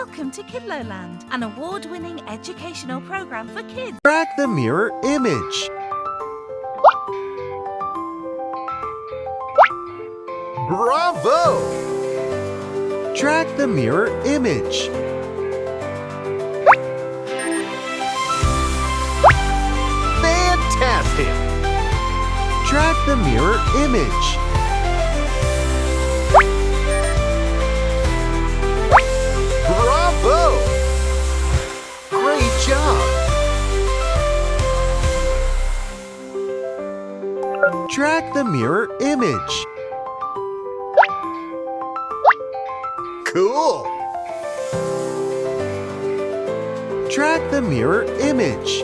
Welcome to KidloLand, an award-winning educational program for kids. Track the mirror image. Bravo! Track the mirror image. Fantastic! Track the mirror image. Bravo! Great job! Track the mirror image. Cool! Track the mirror image.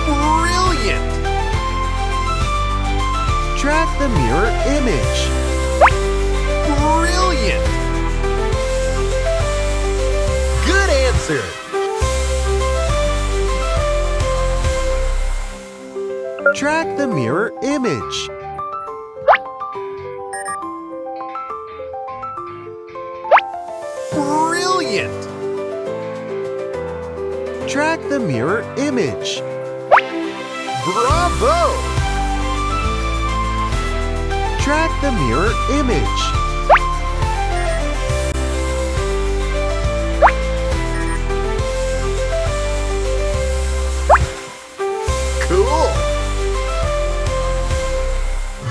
Brilliant! Track the mirror image. Brilliant! Good answer! Track the mirror image. Brilliant! Track the mirror image. Bravo! Track the mirror image. Cool!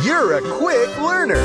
You're a quick learner!